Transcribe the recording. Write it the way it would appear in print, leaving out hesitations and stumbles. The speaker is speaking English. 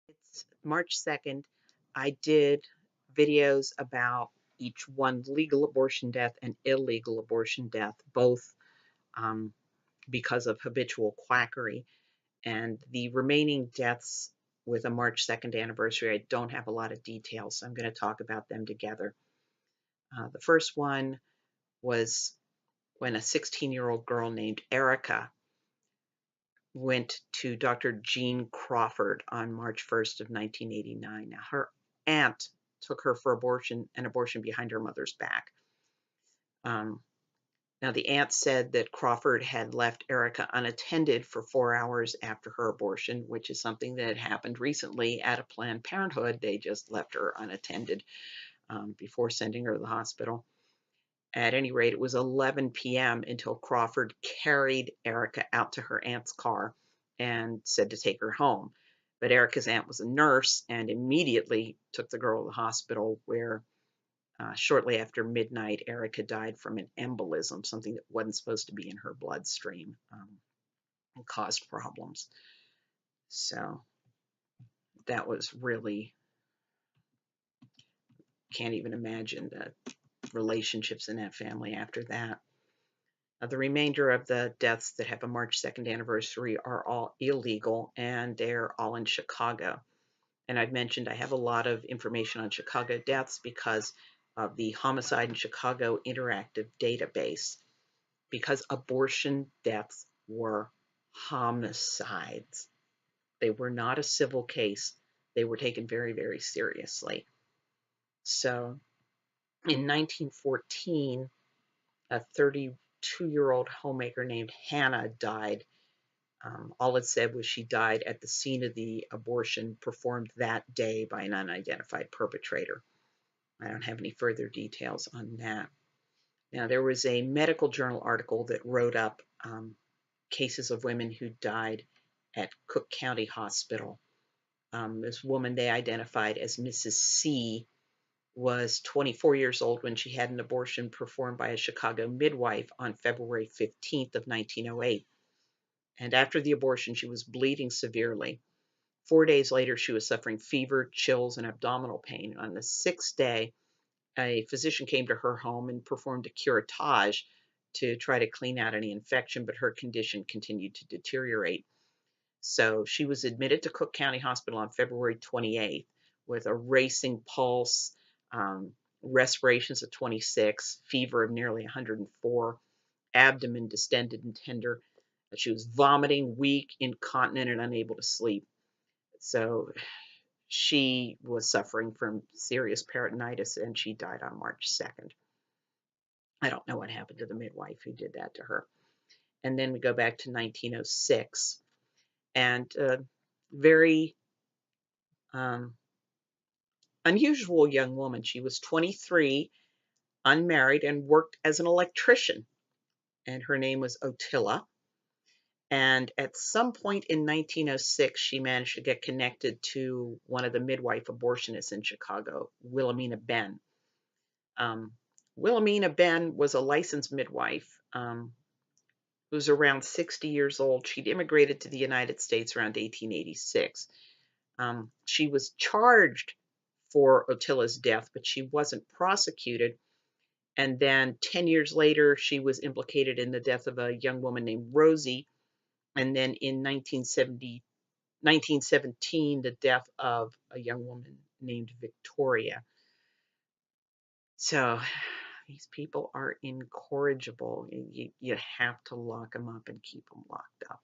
It's March 2nd. I did videos about each one: legal abortion death and illegal abortion death, both um, because of habitual quackery. And the remaining deaths with a March 2nd anniversary, I don't have a lot of details, so I'm going to talk about them together. The first one was when a 16-year-old girl named Erica went to Dr. Jean Crawford on March 1st of 1989. Now, her aunt took her for an abortion behind her mother's back. Um, Now, the aunt said that Crawford had left Erica unattended for 4 hours after her abortion, which is something that had happened recently at a Planned Parenthood. They just left her unattended before sending her to the hospital. At any rate, it was 11 p.m. until Crawford carried Erica out to her aunt's car and said to take her home. But Erica's aunt was a nurse and immediately took the girl to the hospital, where shortly after midnight, Erica died from an embolism, something that wasn't supposed to be in her bloodstream, and caused problems. So that was really, can't even imagine the relationships in that family after that. The remainder of the deaths that have a March 2nd anniversary are all illegal, and they're all in Chicago. And I've mentioned I have a lot of information on Chicago deaths because of the Homicide in Chicago Interactive Database, because abortion deaths were homicides. They were not a civil case. They were taken very, very seriously. So in 1914, a 32-year-old homemaker named Hannah died. All it said was she died at the scene of the abortion performed that day by an unidentified perpetrator. I don't have any further details on that. Now, there was a medical journal article that wrote up cases of women who died at Cook County Hospital. This woman they identified as Mrs. C was 24 years old when she had an abortion performed by a Chicago midwife on February 15th of 1908. And after the abortion, she was bleeding severely. 4 days later, she was suffering fever, chills, and abdominal pain. On the sixth day, a physician came to her home and performed a curettage to try to clean out any infection, but her condition continued to deteriorate. So she was admitted to Cook County Hospital on February 28th with a racing pulse, respirations of 26, fever of nearly 104, abdomen distended and tender. She was vomiting, weak, incontinent, and unable to sleep. So she was suffering from serious peritonitis, and she died on March 2nd. I don't know what happened to the midwife who did that to her. And then we go back to 1906, and a very unusual young woman. She was 23, unmarried, and worked as an electrician, and her name was Atilla. And at some point in 1906, she managed to get connected to one of the midwife abortionists in Chicago, Wilhelmina Benn. Um, Wilhelmina Benn was a licensed midwife who was around 60 years old. She'd immigrated to the United States around 1886. She was charged for Attila's death, but she wasn't prosecuted. And then 10 years later, she was implicated in the death of a young woman named Rosie. And then in 1917, the death of a young woman named Victoria. So these people are incorrigible. You have to lock them up and keep them locked up.